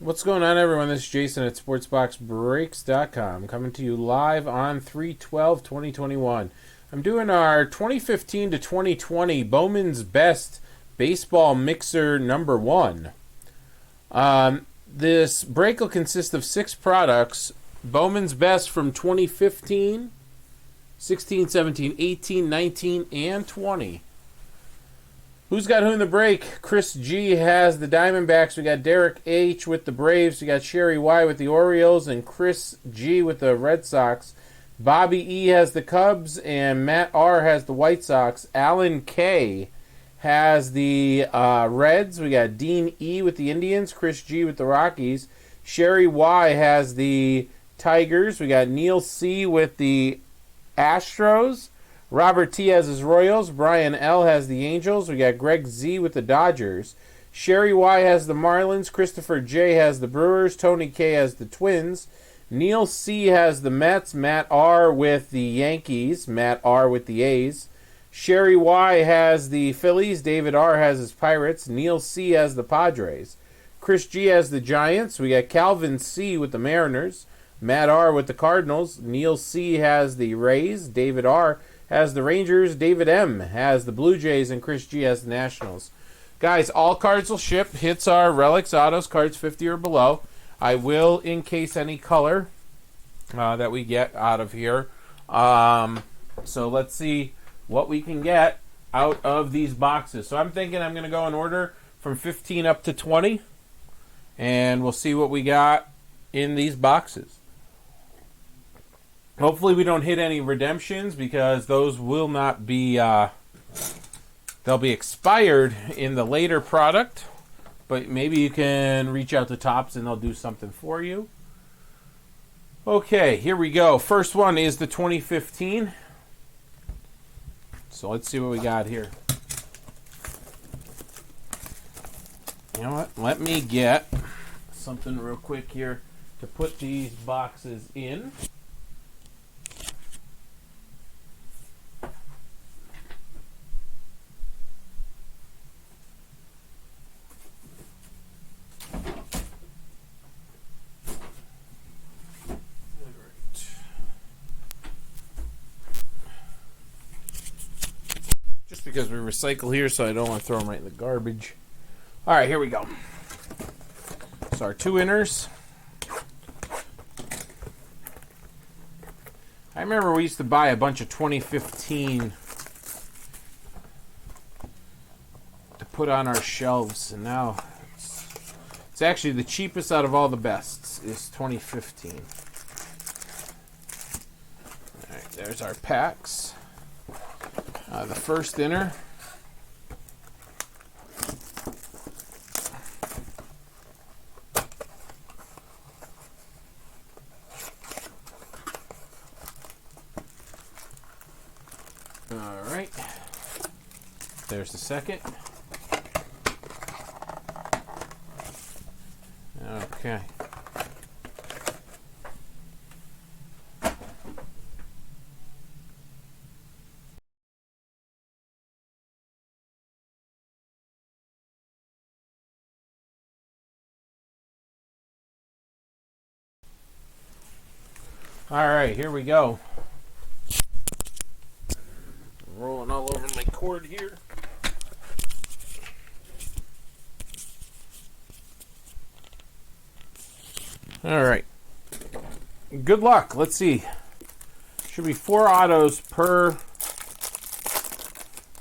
What's going on, everyone? This is Jason at SportsBoxBreaks.com, coming to you live on 3/12/2021. I'm doing our 2015 to 2020 Bowman's Best Baseball Mixer number 1. This break will consist of 6 products. Bowman's Best from 2015, 16, 17, 18, 19, and 20. Who's got who in the break? Chris G has the Diamondbacks. We got Derek H with the Braves. We got Sherry Y with the Orioles and Chris G with the Red Sox. Bobby E has the Cubs and Matt R has the White Sox. Alan K has the Reds. We got Dean E with the Indians. Chris G with the Rockies. Sherry Y has the Tigers. We got Neil C with the Astros. Robert T has his Royals. Brian L has the Angels. We got Greg Z with the Dodgers. Sherry Y has the Marlins. Christopher J has the Brewers. Tony K has the Twins. Neil C has the Mets. Matt R with the Yankees. Matt R with the A's. Sherry Y has the Phillies. David R has his Pirates. Neil C has the Padres. Chris G has the Giants. We got Calvin C with the Mariners. Matt R with the Cardinals. Neil C has the Rays. David R has the Rangers. David M has the Blue Jays, and Chris G has the Nationals. Guys, all cards will ship. Hits are relics, autos, cards 50 or below. I will encase any color that we get out of here. So let's see what we can get out of these boxes. So I'm thinking I'm going to go in order from 15 up to 20, and we'll see what we got in these boxes. Hopefully we don't hit any redemptions, because those will not be, they'll be expired in the later product. But maybe you can reach out to Topps and they'll do something for you. Okay, here we go. First one is the 2015. So let's see what we got here. You know what? Let me get something real quick here to put these boxes in. Because we recycle here, so I don't want to throw them right in the garbage. All right, here we go. So our 2 inners. I remember we used to buy a bunch of 2015 to put on our shelves, and now it's actually the cheapest out of all the bests is 2015. All right, there's our packs. The first inner. All right. There's the second. Okay. All right, here we go. Rolling all over my cord here. All right. Good luck. Let's see. Should be 4 autos per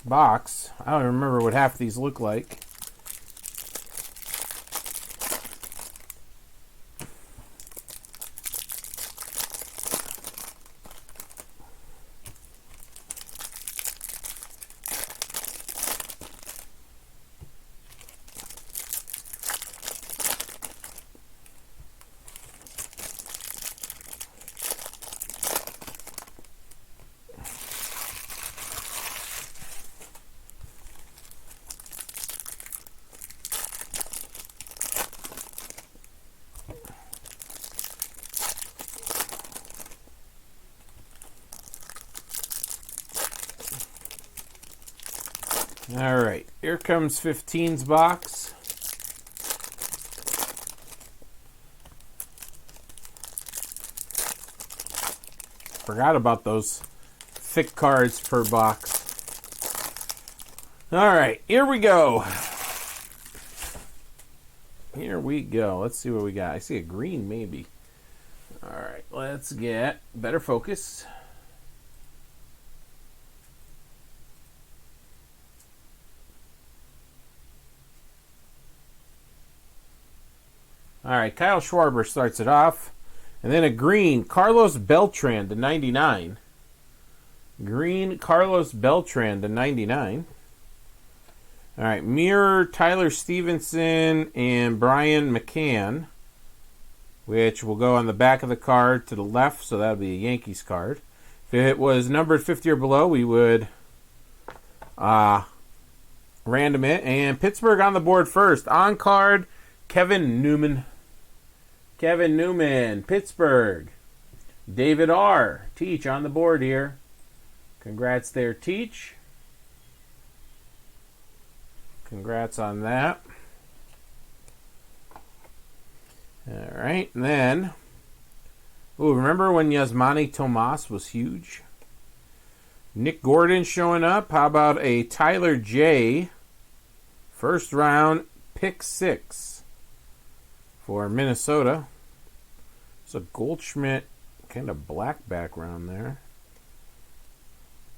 box. I don't remember what half of these look like. All right, here comes 15's box. Forgot about those thick cards per box. All right, here we go. Here we go. Let's see what we got. I see a green, maybe. All right, let's get better focus. All right, Kyle Schwarber starts it off. And then a green, Carlos Beltran to 99. Green, Carlos Beltran to 99. All right, mirror, Tyler Stevenson and Brian McCann, which will go on the back of the card to the left, so that'll be a Yankees card. If it was numbered 50 or below, we would random it. And Pittsburgh on the board first. On card, Kevin Newman. Kevin Newman, Pittsburgh. David R. Teach on the board here. Congrats there, Teach. Congrats on that. All right, and then, remember when Yasmani Tomas was huge? Nick Gordon showing up. How about a Tyler J. First round, pick 6 for Minnesota. It's a Goldschmidt kind of black background there.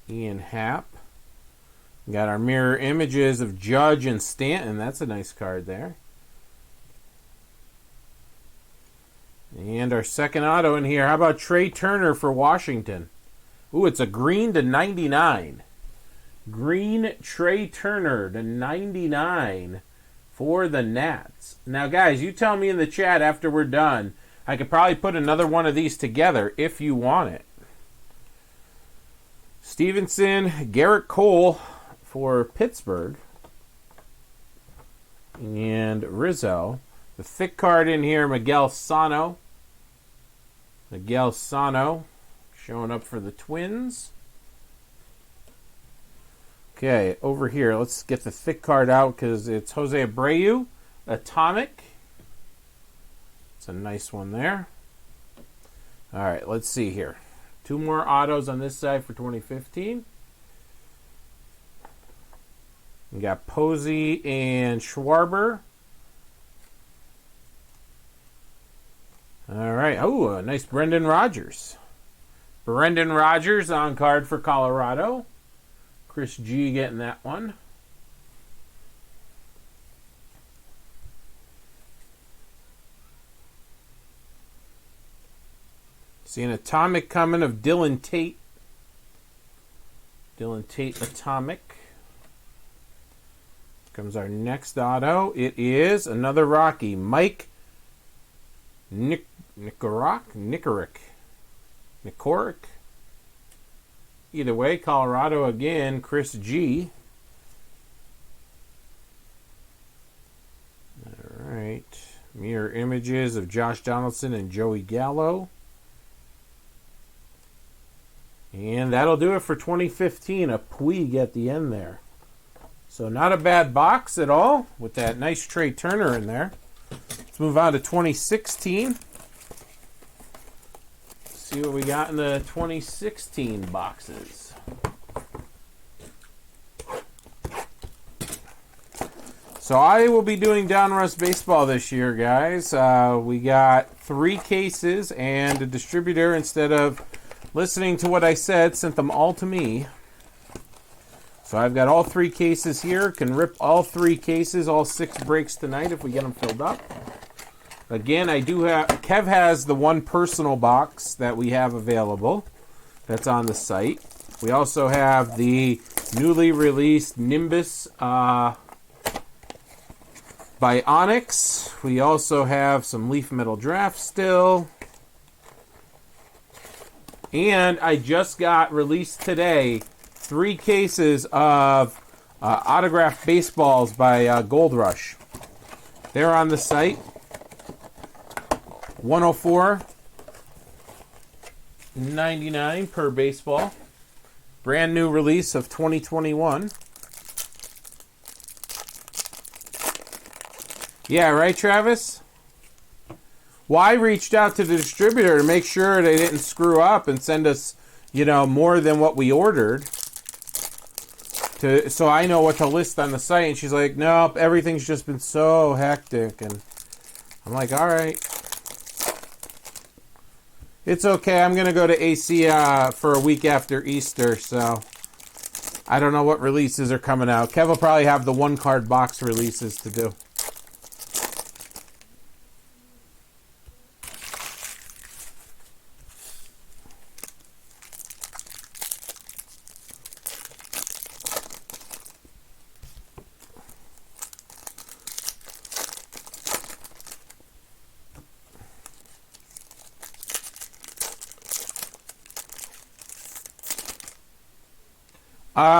Ian Happ. We got our mirror images of Judge and Stanton. That's a nice card there. And our second auto in here. How about Trey Turner for Washington? Ooh, it's a green to 99. Green Trey Turner to 99 for the Nats. Now, guys, you tell me in the chat after we're done. I could probably put another one of these together if you want it. Stevenson, Garrett Cole for Pittsburgh. And Rizzo. The thick card in here, Miguel Sano. Miguel Sano showing up for the Twins. Okay, over here, let's get the thick card out because it's Jose Abreu, Atomic. It's a nice one there. All right, let's see here. 2 more autos on this side for 2015. We got Posey and Schwarber. All right. Oh, a nice Brendan Rodgers. Brendan Rodgers on card for Colorado. Chris G getting that one. See an Atomic coming of Dylan Tate. Dylan Tate Atomic. Comes our next auto. It is another Rocky. Mike Nickorick. Either way, Colorado again. Chris G. All right. Mirror images of Josh Donaldson and Joey Gallo. And that'll do it for 2015. A Puig at the end there. So not a bad box at all with that nice Trey Turner in there. Let's move on to 2016. See what we got in the 2016 boxes. So I will be doing Donruss Baseball this year, guys. We got 3 cases, and the distributor, instead of listening to what I said, sent them all to me. So I've got all 3 cases here. Can rip all 3 cases, all 6 breaks tonight if we get them filled up. Again, I do have... Kev has the one personal box that we have available. That's on the site. We also have the newly released Nimbus by Onyx. We also have some Leaf Metal Draft still. And I just got released today 3 cases of autographed baseballs by Gold Rush. They're on the site. $104.99 per baseball. Brand new release of 2021. Yeah, right, Travis? Well, I reached out to the distributor to make sure they didn't screw up and send us, more than what we ordered. So I know what to list on the site. And she's like, nope, everything's just been so hectic. And I'm like, all right. It's okay. I'm going to go to AC for a week after Easter, so I don't know what releases are coming out. Kev will probably have the one-card box releases to do.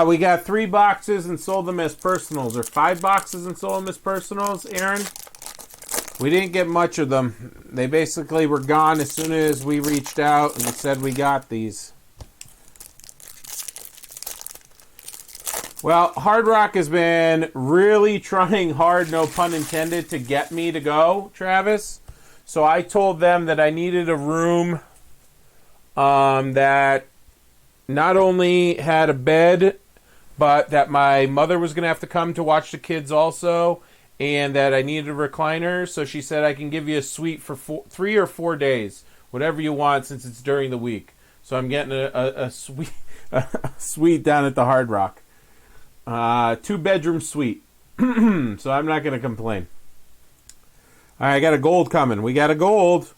We got 3 boxes and sold them as personals, or 5 boxes and sold them as personals, Aaron. We didn't get much of them. They basically were gone as soon as we reached out and said we got these. Well, Hard Rock has been really trying hard, no pun intended, to get me to go, Travis. So I told them that I needed a room that not only had a bed, but that my mother was going to have to come to watch the kids also, and that I needed a recliner. So she said I can give you a suite for 3 or 4 days, whatever you want, since it's during the week. So I'm getting a suite, a suite down at the Hard Rock. 2-bedroom suite. So I'm not going to complain. All right, I got a gold coming. We got a gold.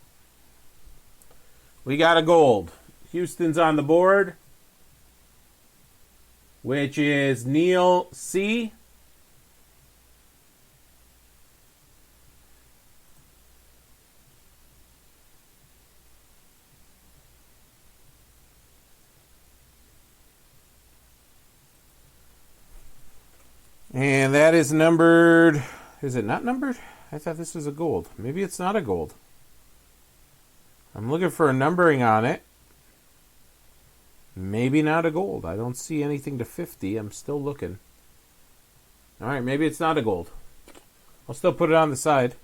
Houston's on the board, which is Neil C. And that is numbered. Is it not numbered? I thought this was a gold. Maybe it's not a gold. I'm looking for a numbering on it. Maybe not a gold. I don't see anything to 50. I'm still looking. All right, maybe it's not a gold. I'll still put it on the side.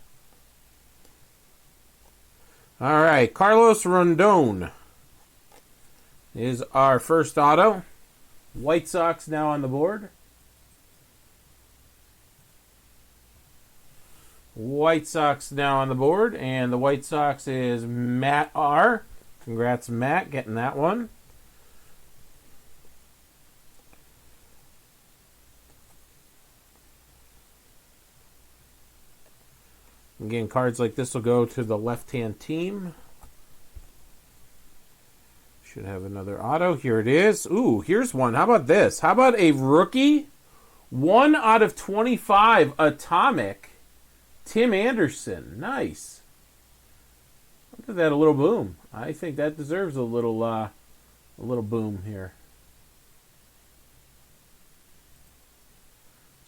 All right, Carlos Rondon is our first auto. White Sox now on the board. White Sox now on the board, and the White Sox is Matt R. Congrats, Matt, getting that one. Again, cards like this will go to the left-hand team. Should have another auto. Here it is. Ooh, here's one. How about this? How about a rookie? 1 out of 25 atomic. Tim Anderson. Nice. Look at that, a little boom. I think that deserves a little boom here.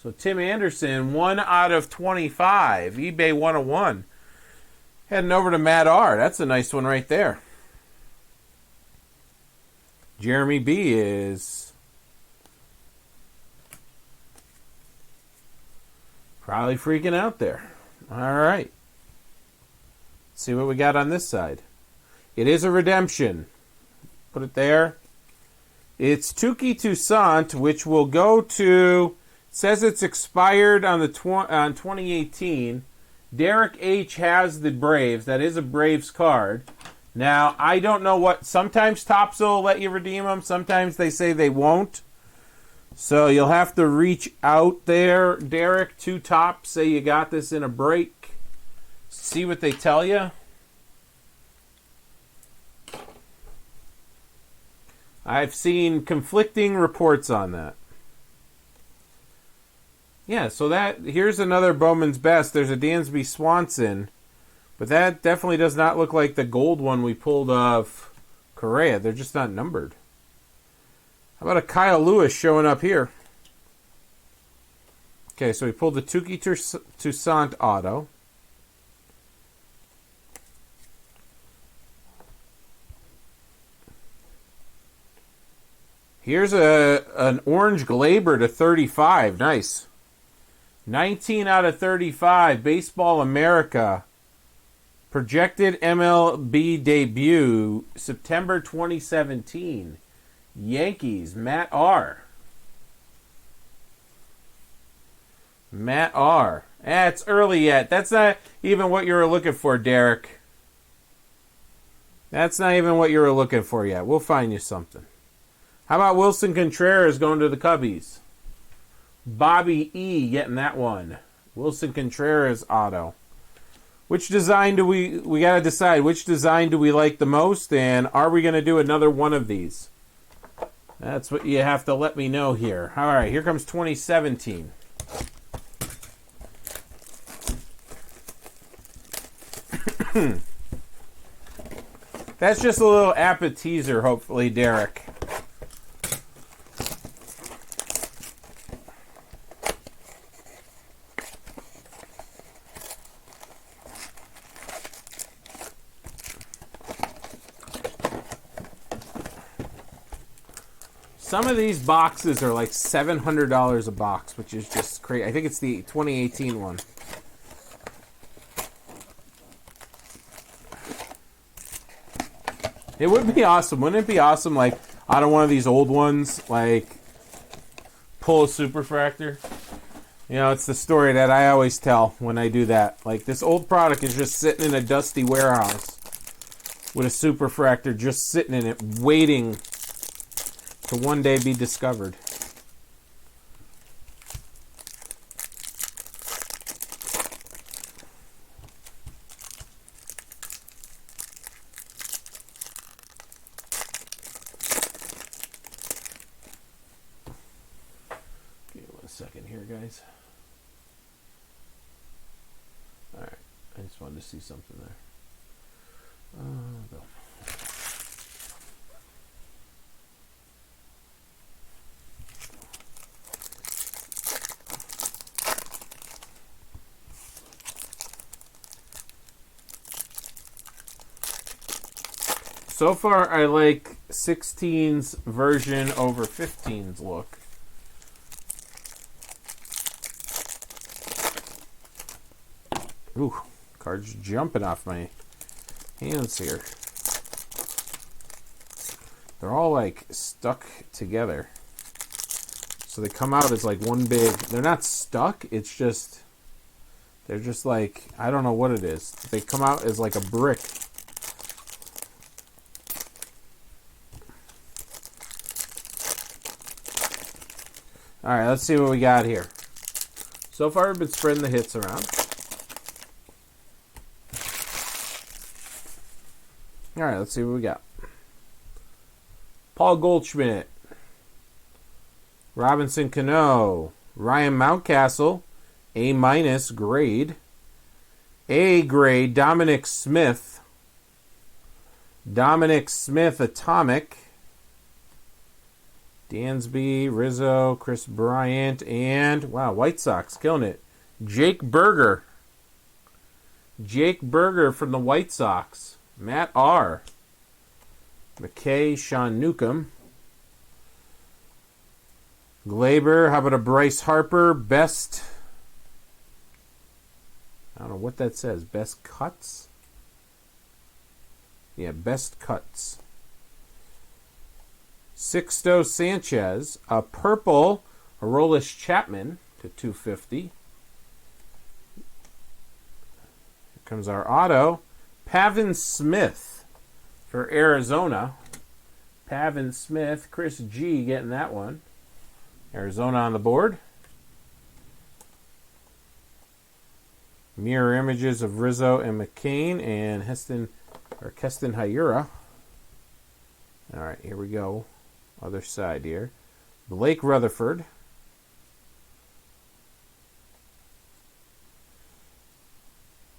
So Tim Anderson, 1 out of 25. eBay 101. Heading over to Matt R. That's a nice one right there. Jeremy B is probably freaking out there. All right. Let's see what we got on this side. It is a redemption. Put it there. It's Touki Toussaint, which will go to... Says it's expired on 2018. Derek H. has the Braves. That is a Braves card. Now, I don't know what... Sometimes Topps will let you redeem them. Sometimes they say they won't. So you'll have to reach out there, Derek, to Topps. Say you got this in a break. See what they tell you. I've seen conflicting reports on that. Yeah, so here's another Bowman's Best. There's a Dansby Swanson, but that definitely does not look like the gold one we pulled of Correa. They're just not numbered. How about a Kyle Lewis showing up here? Okay, so we pulled the Touki Toussaint auto. Here's an orange Glaber to 35. Nice. 19 out of 35. Baseball America. Projected MLB debut, September 2017. Yankees, Matt R. Matt R. It's early yet. That's not even what you were looking for, Derek. That's not even what you were looking for yet. We'll find you something. How about Wilson Contreras going to the Cubbies? Bobby E. getting that one. Wilson Contreras auto. Which design do we got to decide, which design do we like the most, and are we going to do another one of these? That's what you have to let me know here. All right, here comes 2017. That's just a little appetizer, hopefully, Derek. Some of these boxes are like $700 a box, which is just crazy. I think it's the 2018 one. It would be awesome. Wouldn't it be awesome, like, out of one of these old ones, like, pull a superfractor? You know, it's the story that I always tell when I do that. Like, this old product is just sitting in a dusty warehouse with a superfractor just sitting in it, waiting to one day be discovered. Give me 1 second here, guys. Alright, I just wanted to see something there. Go. So far, I like 16's version over 15's look. Ooh, cards jumping off my hands here. They're all like stuck together. So they come out as like one big... They're not stuck, it's just... They're just like... I don't know what it is. They come out as like a brick. Alright, let's see what we got here. So far, we've been spreading the hits around. Alright, let's see what we got. Paul Goldschmidt. Robinson Cano. Ryan Mountcastle. A- grade. A grade, Dominic Smith. Dominic Smith, Atomic. Dansby, Rizzo, Chris Bryant, and, wow, White Sox, killing it. Jake Berger. Jake Berger from the White Sox. Matt R. McKay, Sean Newcomb. Glaber, how about a Bryce Harper? Best, I don't know what that says. Best cuts? Yeah, best cuts. Sixto Sanchez, a purple Aroldis Chapman to 250. Here comes our auto. Pavin Smith for Arizona. Pavin Smith, Chris G getting that one. Arizona on the board. Mirror images of Rizzo and McCain and Keston Hiura. All right, here we go. Other side here. Blake Rutherford.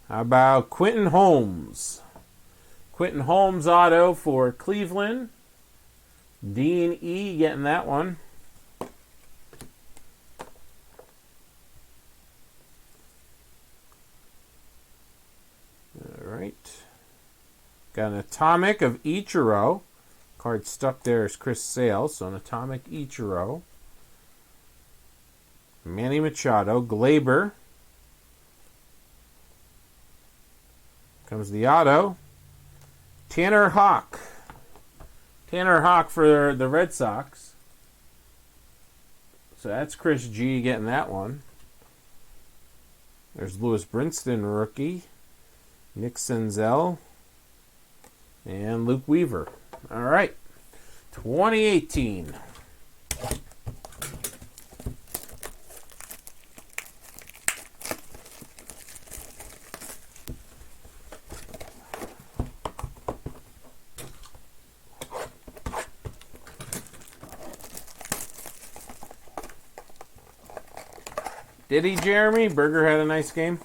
How about Quentin Holmes? Quentin Holmes auto for Cleveland. Dean E getting that one. All right. Got an Atomic of Ichiro. Card stuck there is Chris Sale, so an Atomic Ichiro. Manny Machado, Glaber. Comes the auto. Tanner Houck. Tanner Houck for the Red Sox. So that's Chris G getting that one. There's Lewis Brinson, rookie. Nick Senzel. And Luke Weaver. All right. 2018. Did he, Jeremy? Berger had a nice game.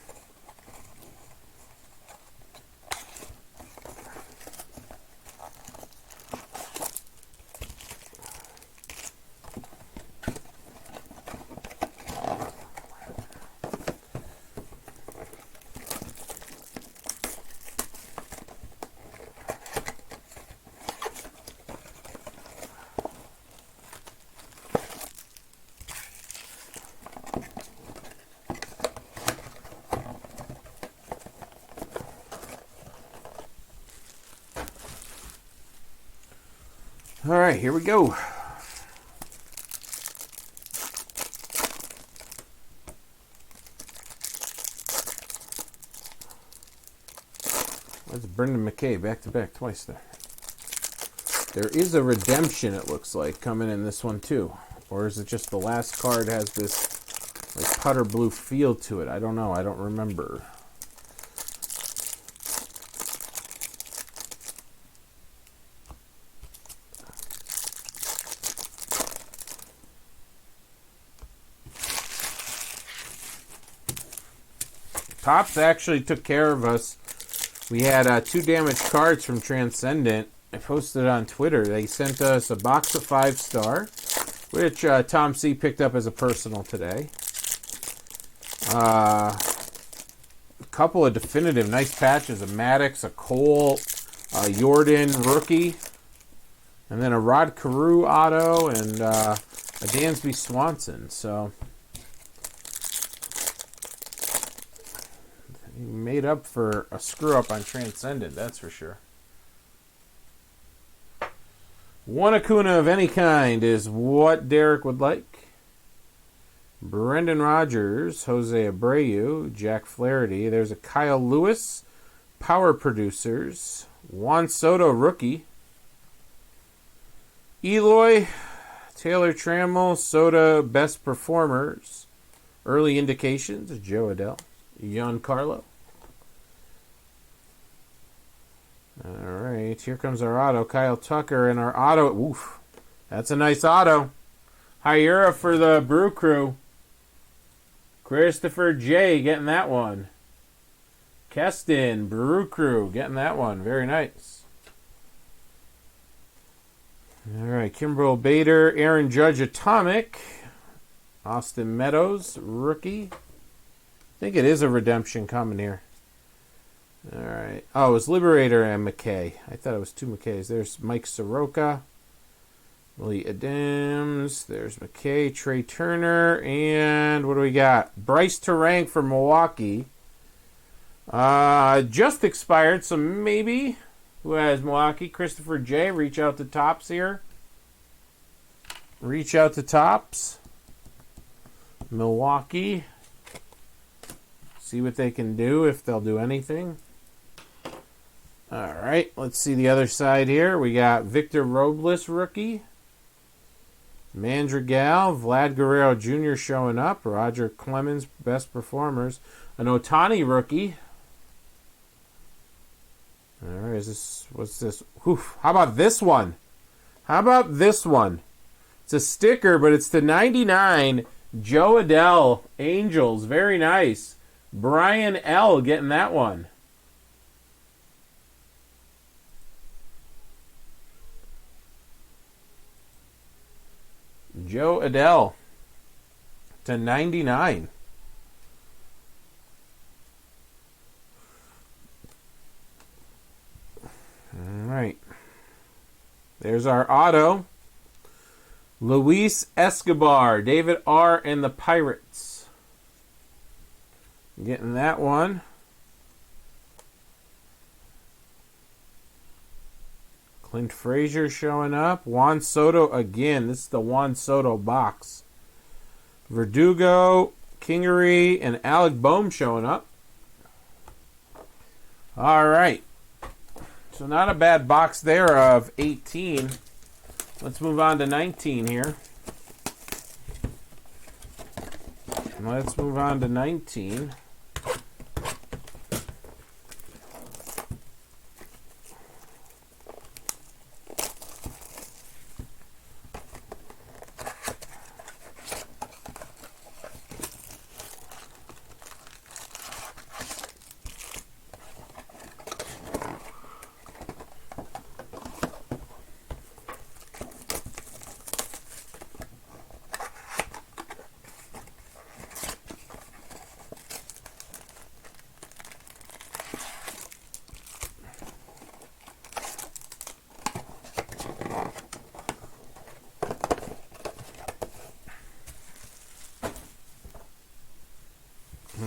All right, here we go. That's Brendan McKay, back-to-back twice there. There is a redemption, it looks like, coming in this one too. Or is it just the last card has this like putter blue feel to it? I don't know. I don't remember. Topps actually took care of us. We had 2 damaged cards from Transcendent. I posted it on Twitter. They sent us a box of 5-star, which Tom C. picked up as a personal today. A couple of definitive nice patches, a Maddox, a Cole, a Jordan rookie, and then a Rod Carew auto, and a Dansby Swanson. So he made up for a screw-up on Transcendent, that's for sure. One Acuna of any kind is what Derek would like. Brendan Rodgers, Jose Abreu, Jack Flaherty. There's a Kyle Lewis, Power Producers. Juan Soto, rookie. Eloy, Taylor Trammell, Soto, Best Performers. Early Indications, Joe Adell. Giancarlo. All right, here comes our auto. Kyle Tucker and our auto. Oof, that's a nice auto. Hyura for the Brew Crew. Christopher J getting that one. Keston, Brew Crew getting that one. Very nice. All right, Kimbrel Bader, Aaron Judge Atomic. Austin Meadows, rookie. I think it is a redemption coming here. All right. Oh, it was Liberator and McKay. I thought it was 2 McKays. There's Mike Soroka. Willie Adams. There's McKay. Trey Turner. And what do we got? Bryce Terang for Milwaukee. Just expired, so maybe. Who has Milwaukee? Christopher J. Reach out to Topps here. Reach out to Topps. Milwaukee. See what they can do, if they'll do anything. All right, let's see the other side here. We got Victor Robles, rookie. Mandrigal, Vlad Guerrero Jr. showing up. Roger Clemens, Best Performers. An Ohtani rookie. All right, what's this? Oof, how about this one? How about this one? It's a sticker, but it's the 99 Joe Adell Angels. Very nice. Brian L. getting that one. Joe Adell to 99. All right. There's our auto. Luis Escobar, David R. and the Pirates. Getting that one. Clint Frazier showing up. Juan Soto again. This is the Juan Soto box. Verdugo, Kingery, and Alec Bohm showing up. All right. So not a bad box there of 18. Let's move on to 19 here. Let's move on to 19.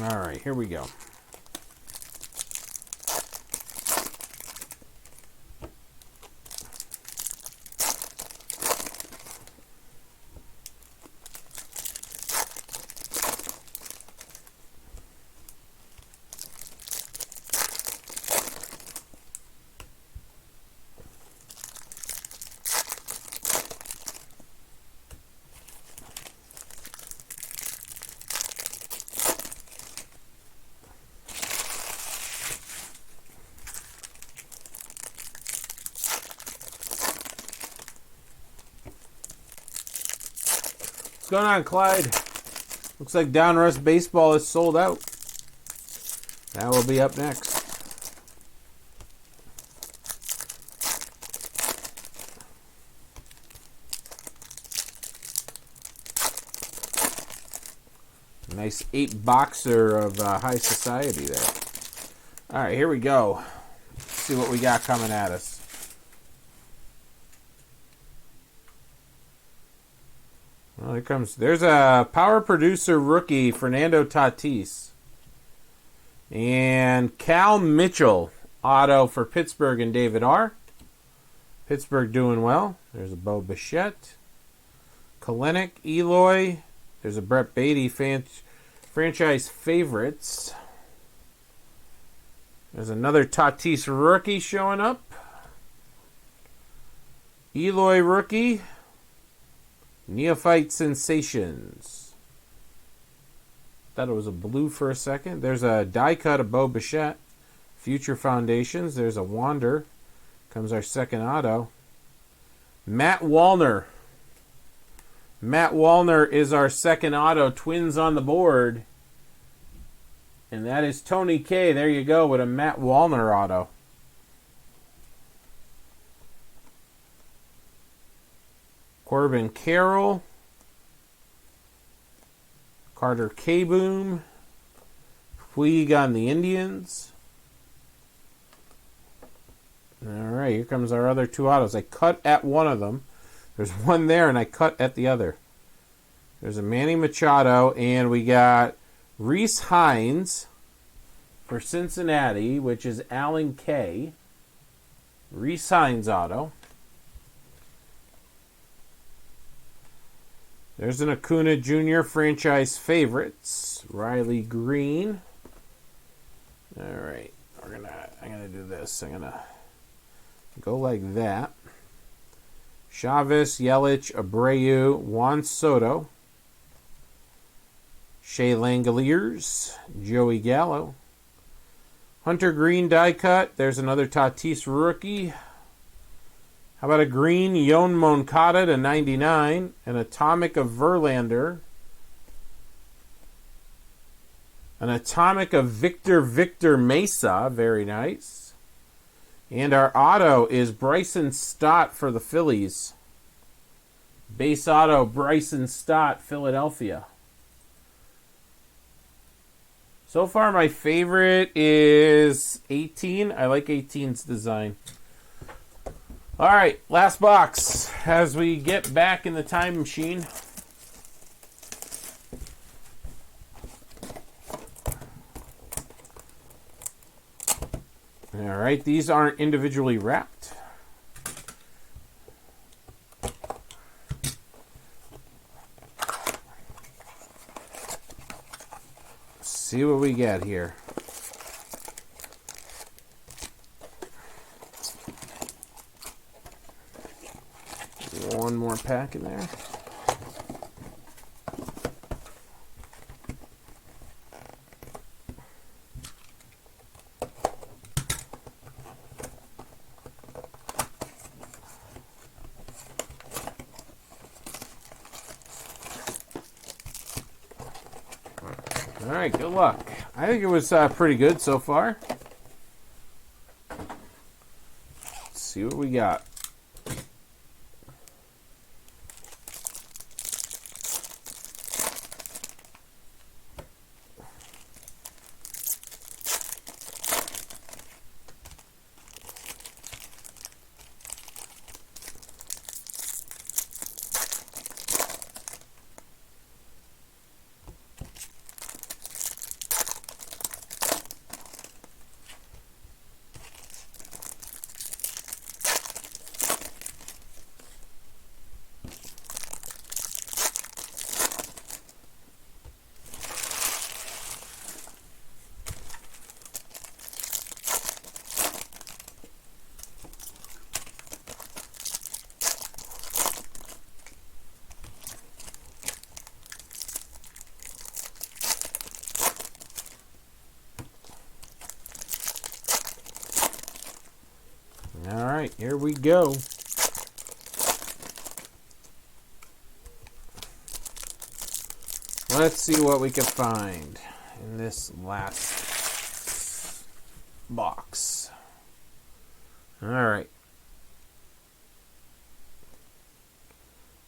All right, here we go. What's going on, Clyde? Looks like Downrush Baseball is sold out. That will be up next. Nice 8-boxer of High Society there. All right, here we go. Let's see what we got coming at us. Well, here comes. There's a power producer rookie, Fernando Tatis. And Cal Mitchell, auto for Pittsburgh and David R. Pittsburgh doing well. There's a Bo Bichette. Kalenic, Eloy. There's a Brett Beatty, franchise favorites. There's another Tatis rookie showing up. Eloy rookie. Neophyte Sensations. Thought it was a blue for a second. There's a die cut of Bo Bichette. Future Foundations. There's a Wander. Comes our second auto. Matt Wallner. Matt Wallner is our second auto. Twins on the board. And that is Tony K. There you go with a Matt Wallner auto. Corbin Carroll. Carter K-Boom. Puig on the Indians. All right, here comes our other two autos. I cut at one of them. There's one there, and I cut at the other. There's a Manny Machado, and we got Reese Hines for Cincinnati, which is Alan K. Reese Hines auto. There's an Acuna Jr. franchise favorites. Riley Green. All right, I'm gonna do this. I'm gonna go like that. Chavez, Yelich, Abreu, Juan Soto, Shea Langoliers, Joey Gallo, Hunter Green die cut. There's another Tatis rookie. How about a green Yon Moncada to 99, an Atomic of Verlander, an Atomic of Victor Mesa, very nice. And our auto is Bryson Stott for the Phillies. Base auto, Bryson Stott, Philadelphia. So far, my favorite is 18. I like 18's design. All right, last box as we get back in the time machine. All right, these aren't individually wrapped. see what we got here. One more pack in there. All right, good luck. I think it was pretty good so far. Let's see what we got. All right, here we go. Let's see what we can find in this last box. All right.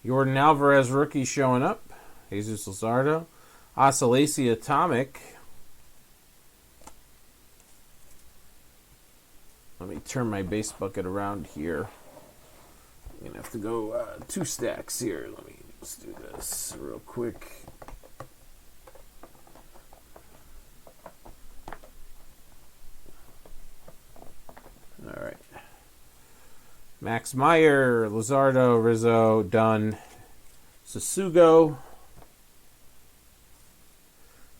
Jordan Alvarez rookie showing up. Jesus Luzardo. Oscillaci Atomic. Let me turn my base bucket around here. I'm going to have to go 2 stacks here. Let's do this real quick. All right. Max Meyer, Luzardo, Rizzo, Dunn, Sasugo.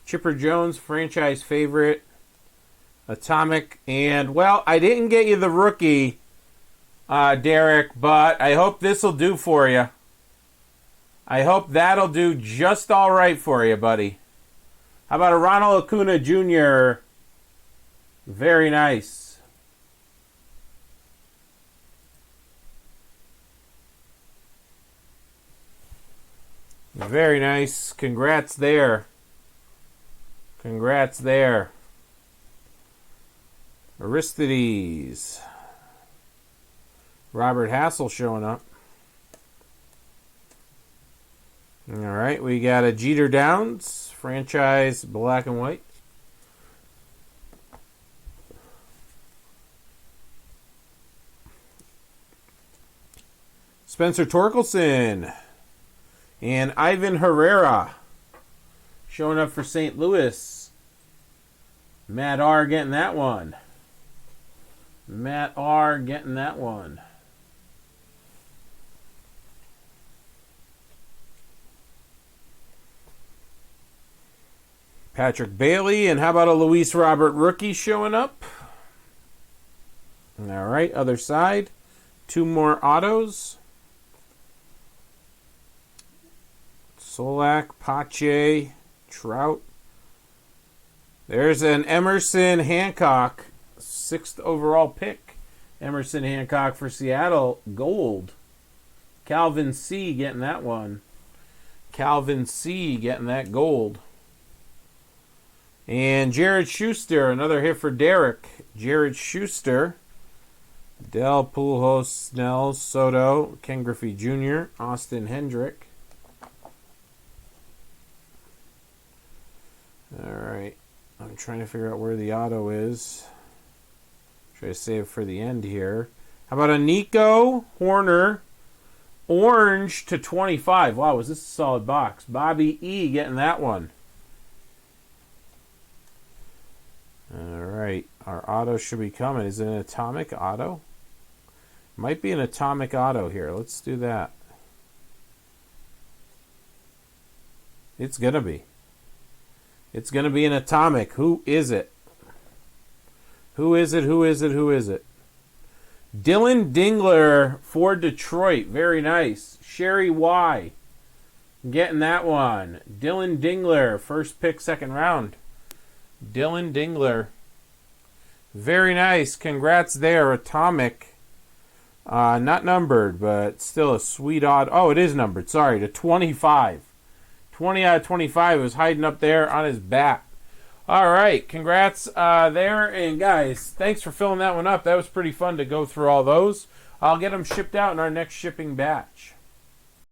Chipper Jones, franchise favorite. Atomic, and, well, I didn't get you the rookie, Derek, but I hope this will do for you. I hope that'll do just all right for you, buddy. How about a Ronald Acuna Jr.? Very nice. Very nice. Congrats there. Congrats there. Aristides. Robert Hassel showing up. All right, we got a Jeter Downs, franchise black and white. Spencer Torkelson and Ivan Herrera showing up for St. Louis. Matt R. getting that one. Matt R. getting that one. Patrick Bailey, and how about a Luis Robert rookie showing up? All right, other side. 2 more autos. Solak, Pache, Trout. There's an Emerson Hancock, 6th overall pick. Emerson Hancock for Seattle, gold. Calvin C. getting that one. Calvin C. getting that gold. And Jared Schuster, another hit for Derek. Jared Schuster. Del Pujols, Snell, Soto, Ken Griffey Jr., Austin Hendrick. All right. I'm trying to figure out where the auto is. Try to save it for the end here. How about a Nico Horner, orange to 25. Wow, was this a solid box? Bobby E. getting that one. All right. Our auto should be coming. Is it an atomic auto? Might be an atomic auto here. Let's do that. It's going to be. It's going to be an atomic. Who is it? Who is it? Who is it? Who is it? Dylan Dingler for Detroit. Very nice. Sherry Y. Getting that one. Dylan Dingler. First pick, second round. Dylan Dingler. Very nice. Congrats there. Atomic. Not numbered, but still a sweet odd. Oh, it is numbered. Sorry, to 25. 20 out of 25. It was hiding up there on his back. All right. Congrats there. And, guys, thanks for filling that one up. That was pretty fun to go through all those. I'll get them shipped out in our next shipping batch.